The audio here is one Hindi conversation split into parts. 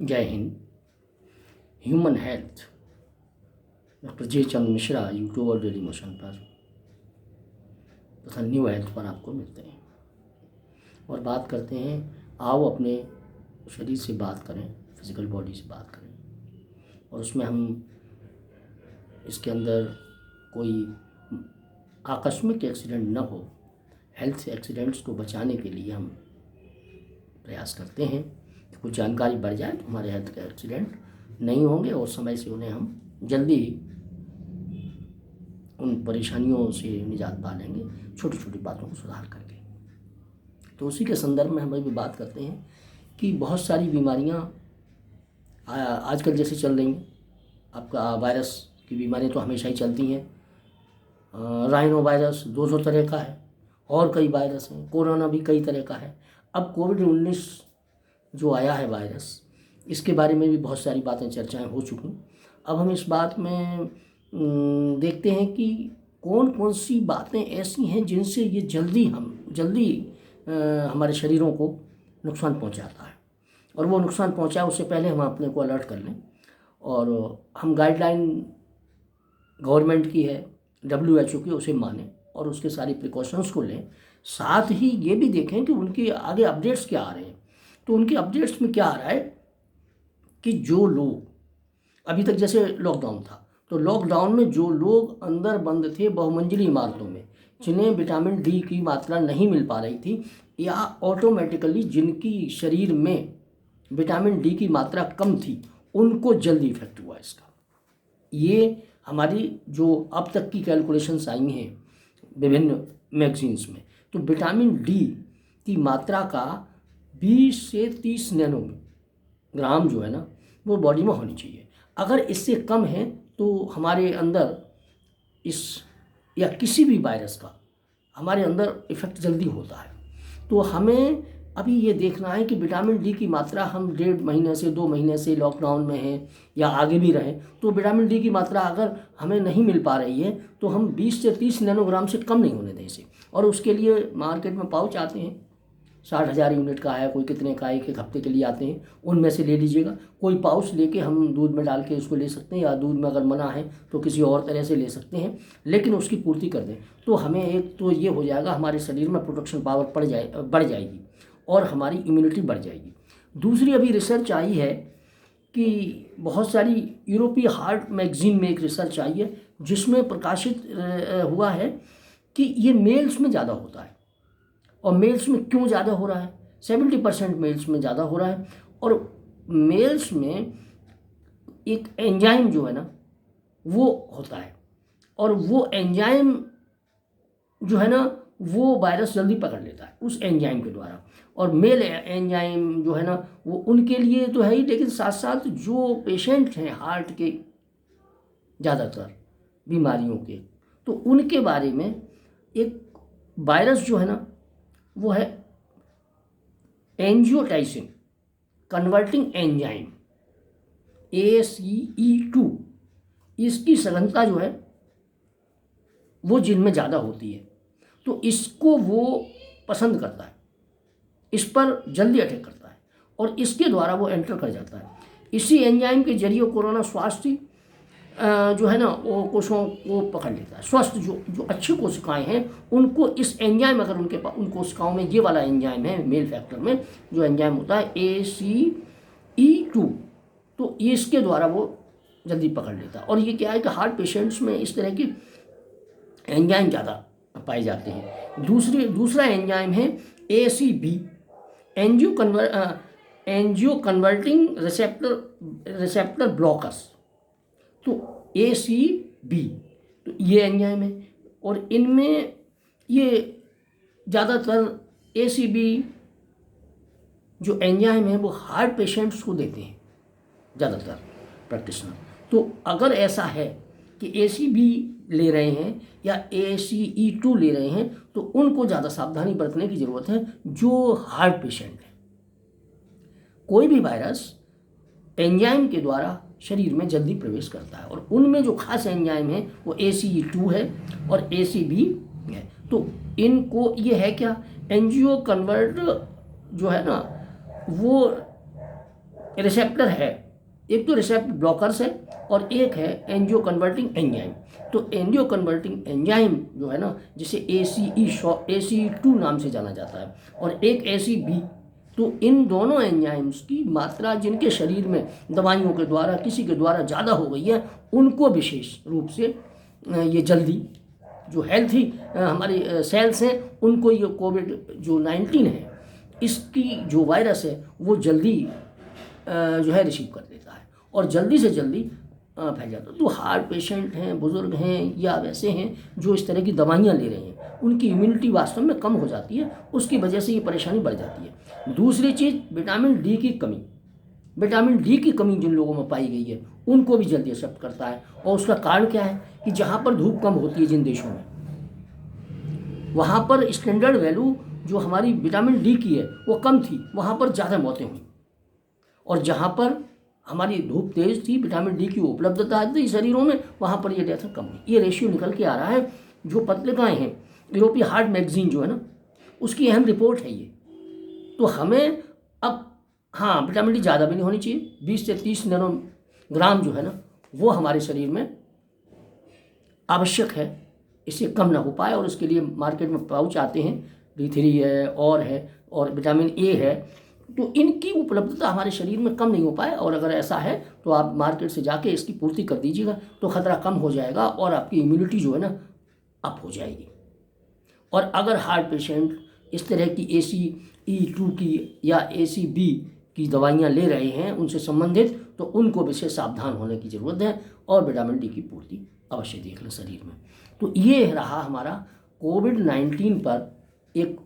जय हिंद। ह्यूमन हेल्थ, डॉक्टर जे चंद मिश्रा यूट्यूब और डेली मोशन पर तथा न्यू हेल्थ पर आपको मिलते हैं और बात करते हैं। आओ अपने शरीर से बात करें, फिजिकल बॉडी से बात करें, और उसमें हम इसके अंदर कोई आकस्मिक एक्सीडेंट न हो, हेल्थ एक्सीडेंट्स को बचाने के लिए हम प्रयास करते हैं कि कुछ जानकारी बढ़ जाए तो हमारे हेल्थ के एक्सीडेंट नहीं होंगे और समय से उन्हें हम जल्दी उन परेशानियों से निजात पा लेंगे, छोटी छोटी बातों को सुधार करके। तो उसी के संदर्भ में हम अभी बात करते हैं कि बहुत सारी बीमारियां आजकल जैसे चल रही हैं। आपका वायरस की बीमारियां तो हमेशा ही चलती हैं। राइनो वायरस 200 तरह का है और कई वायरस हैं। कोरोना भी कई तरह का है। अब कोविड-19 जो आया है वायरस, इसके बारे में भी बहुत सारी बातें चर्चाएं हो चुकी। अब हम इस बात में देखते हैं कि कौन कौन सी बातें ऐसी हैं जिनसे ये जल्दी हमारे शरीरों को नुकसान पहुंचाता है, और वो नुकसान पहुंचाए उससे पहले हम अपने को अलर्ट कर लें। और हम गाइडलाइन गवर्नमेंट की है, WHO की, उसे मानें और उसके सारी प्रिकॉशंस को लें। साथ ही ये भी देखें कि उनके आगे अपडेट्स क्या आ रहे हैं। तो उनके अपडेट्स में क्या आ रहा है कि जो लोग अभी तक, जैसे लॉकडाउन था, तो लॉकडाउन में जो लोग अंदर बंद थे बहुमंजिली इमारतों में, जिन्हें विटामिन डी की मात्रा नहीं मिल पा रही थी, या ऑटोमेटिकली जिनकी शरीर में विटामिन डी की मात्रा कम थी, उनको जल्दी इफेक्ट हुआ इसका। ये हमारी जो अब तक की कैलकुलेशंस आई हैं विभिन्न मैगजीन्स में, तो विटामिन डी की मात्रा का 20 से 30 नैनोग्राम जो है ना, वो बॉडी में होनी चाहिए। अगर इससे कम है तो हमारे अंदर इस या किसी भी वायरस का हमारे अंदर इफेक्ट जल्दी होता है। तो हमें अभी ये देखना है कि विटामिन डी की मात्रा हम 1.5 महीने से 2 महीने से लॉकडाउन में हैं या आगे भी रहें, तो विटामिन डी की मात्रा अगर हमें नहीं मिल पा रही है तो हम 20 से 30 नैनोग्राम से कम नहीं होने दें इसे। और उसके लिए मार्केट में पाउच आते हैं, 60,000 यूनिट का है, कोई कितने का, एक हफ्ते के लिए आते हैं, उनमें से ले लीजिएगा। कोई पाउच लेके हम दूध में डाल के उसको ले सकते हैं, या दूध में अगर मना है तो किसी और तरह से ले सकते हैं, लेकिन उसकी पूर्ति कर दें। तो हमें एक तो ये हो जाएगा, हमारे शरीर में प्रोटेक्शन पावर बढ़ जाएगी और हमारी इम्यूनिटी बढ़ जाएगी। दूसरी अभी रिसर्च आई है कि बहुत सारी यूरोपीय हार्ट मैगजीन में एक रिसर्च आई है जिसमें प्रकाशित हुआ है कि ये मेल्स में ज़्यादा होता है। और मेल्स में क्यों ज़्यादा हो रहा है? 70% मेल्स में ज़्यादा हो रहा है। और मेल्स में एक एंजाइम जो है ना, वो होता है, और वो एंजाइम जो है ना, वो वायरस जल्दी पकड़ लेता है उस एंजाइम के द्वारा। और मेल एंजाइम जो है ना, वो उनके लिए तो है ही, लेकिन साथ साथ जो पेशेंट हैं हार्ट के ज़्यादातर बीमारियों के, तो उनके बारे में एक वायरस जो है ना, वो है एंजियोटेंसिन कन्वर्टिंग एंजाइम, ACE2। इसकी सघनता जो है वो जिनमें ज़्यादा होती है, तो इसको वो पसंद करता है, इस पर जल्दी अटैक करता है और इसके द्वारा वो एंटर कर जाता है। इसी एंजाइम के जरिए कोरोना स्वास्थ्य जो है ना, वो कोशिकाओं को पकड़ लेता है। स्वस्थ जो अच्छी कोशिकाएं हैं, उनको इस एंजाइम, अगर उनके पास उन कोशिकाओं में ये वाला एंजाइम है, मेल फैक्टर में जो एंजाइम होता है ACE2, तो इसके द्वारा वो जल्दी पकड़ लेता है। और ये क्या है कि हार्ट पेशेंट्स में इस तरह की एंजाइम ज़्यादा पाए जाते हैं। दूसरा एंजाइम है ACB, angio converting receptor blockers. तो ACB, तो ये एंजाइम है, और इनमें ये ज़्यादातर ACB जो एंजाइम है वो हार्ट पेशेंट्स को देते हैं ज़्यादातर प्रैक्टिशनर। तो अगर ऐसा है कि ACB ले रहे हैं या ACE2 ले रहे हैं, तो उनको ज़्यादा सावधानी बरतने की ज़रूरत है जो हार्ट पेशेंट है। कोई भी वायरस एंजाइम के द्वारा शरीर में जल्दी प्रवेश करता है, और उनमें जो खास एंजाइम है वो ACE2 है और ACB है। तो इनको ये है क्या, एंजियो कन्वर्ट जो है ना, वो रिसेप्टर है, एक तो रिसेप्टर ब्लॉकर्स है और एक है एंजियो कन्वर्टिंग एंजाइम। तो एंजियो कन्वर्टिंग एंजाइम जो है ना, जिसे ACE2 नाम से जाना जाता है, और एक ACB। तो इन दोनों एंजाइम्स की मात्रा जिनके शरीर में दवाइयों के द्वारा किसी के द्वारा ज़्यादा हो गई है, उनको विशेष रूप से ये जल्दी जो हेल्थी हमारी सेल्स हैं, उनको ये कोविड-19 है, इसकी जो वायरस है वो जल्दी जो है रिसीव कर लेता है और जल्दी से जल्दी फैल जाता है। तो हार्ट पेशेंट हैं, बुज़ुर्ग हैं या वैसे हैं जो इस तरह की दवाइयाँ ले रहे हैं, उनकी इम्यूनिटी वास्तव में कम हो जाती है, उसकी वजह से ये परेशानी बढ़ जाती है। दूसरी चीज़, विटामिन डी की कमी। विटामिन डी की कमी जिन लोगों में पाई गई है उनको भी जल्दी असर करता है। और उसका कारण क्या है कि जहाँ पर धूप कम होती है जिन देशों में, वहाँ पर स्टैंडर्ड वैल्यू जो हमारी विटामिन डी की है वो कम थी, वहाँ पर ज़्यादा मौतें हुई। और जहाँ पर हमारी धूप तेज थी, विटामिन डी की उपलब्धता थी शरीरों में, वहाँ पर ये डेथ कम हुई। ये रेशियो निकल के आ रहा है। जो पत्रिकाएँ हैं, यूरोपीय हार्ट मैगजीन जो है ना, उसकी अहम रिपोर्ट है ये। तो हमें अब हाँ, विटामिन डी ज़्यादा भी नहीं होनी चाहिए। 20 से 30 नैनोग्राम जो है ना, वो हमारे शरीर में आवश्यक है, इससे कम ना हो पाए। और उसके लिए मार्केट में पाउच आते हैं, D3 है और विटामिन ए है। तो इनकी उपलब्धता हमारे शरीर में कम नहीं हो पाए, और अगर ऐसा है तो आप मार्केट से जाके इसकी पूर्ति कर दीजिएगा, तो खतरा कम हो जाएगा और आपकी इम्यूनिटी जो है ना अप हो जाएगी। और अगर हार्ट पेशेंट इस तरह की ACE2 की या ACB की दवाइयाँ ले रहे हैं उनसे संबंधित, तो उनको विशेष सावधान होने की ज़रूरत है और विटामिन डी की पूर्ति अवश्य देख लें शरीर में। तो ये रहा हमारा कोविड-19 पर एक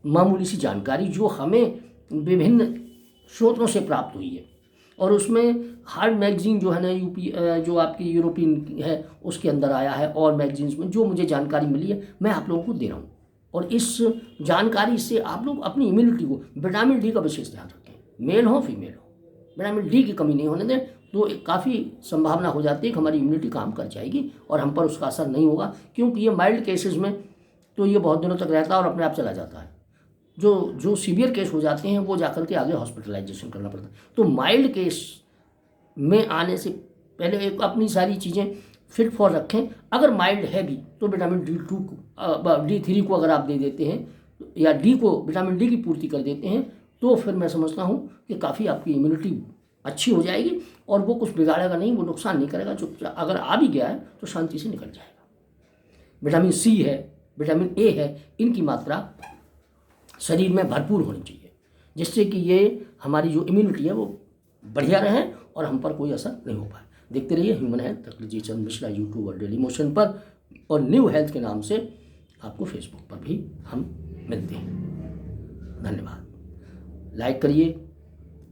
मामूली सी जानकारी जो हमें विभिन्न स्रोतों से प्राप्त हुई है। और उसमें हार्ट मैगजीन जो है ना, जो आपकी यूरोपियन है, उसके अंदर आया है, और मैगजीन्स में जो मुझे जानकारी मिली है मैं आप लोगों को दे रहा हूँ। और इस जानकारी से आप लोग अपनी इम्यूनिटी को, विटामिन डी का विशेष ध्यान रखें, मेल हो फीमेल हो, विटामिन डी की कमी नहीं होने दें, तो काफ़ी संभावना हो जाती है कि हमारी इम्यूनिटी काम कर जाएगी और हम पर उसका असर नहीं होगा। क्योंकि ये माइल्ड केसेस में तो ये बहुत दिनों तक रहता है और अपने आप चला जाता है। जो सीवियर केस हो जाते हैं वो जाकर के आगे हॉस्पिटलाइजेशन करना पड़ता है। तो माइल्ड केस में आने से पहले एक अपनी सारी चीज़ें फिट फॉर रखें। अगर माइल्ड है भी तो विटामिन D3 को अगर आप दे देते हैं या डी को, विटामिन डी की पूर्ति कर देते हैं, तो फिर मैं समझता हूँ कि काफ़ी आपकी इम्यूनिटी अच्छी हो जाएगी और वो कुछ बिगाड़ेगा नहीं, वो नुकसान नहीं करेगा। जो अगर आ भी गया है तो शांति से निकल जाएगा। विटामिन C है, विटामिन ए है, इनकी मात्रा शरीर में भरपूर होनी चाहिए, जिससे कि ये हमारी जो इम्यूनिटी है वो बढ़िया रहे और हम पर कोई असर नहीं हो पाए। देखते रहिए ह्यूमन हेल्थ, डॉक्टर जी चंद मिश्रा, यूट्यूब और डेली मोशन पर, और न्यू हेल्थ के नाम से आपको फेसबुक पर भी हम मिलते हैं। धन्यवाद। लाइक करिए,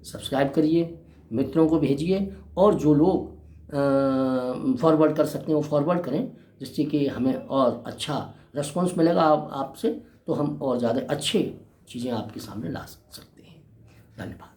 सब्सक्राइब करिए, मित्रों को भेजिए, और जो लोग फॉरवर्ड कर सकते हैं वो फॉरवर्ड करें, जिससे कि हमें और अच्छा रिस्पॉन्स मिलेगा आपसे, तो हम और ज़्यादा अच्छे चीज़ें आपके सामने ला सकते हैं। धन्यवाद।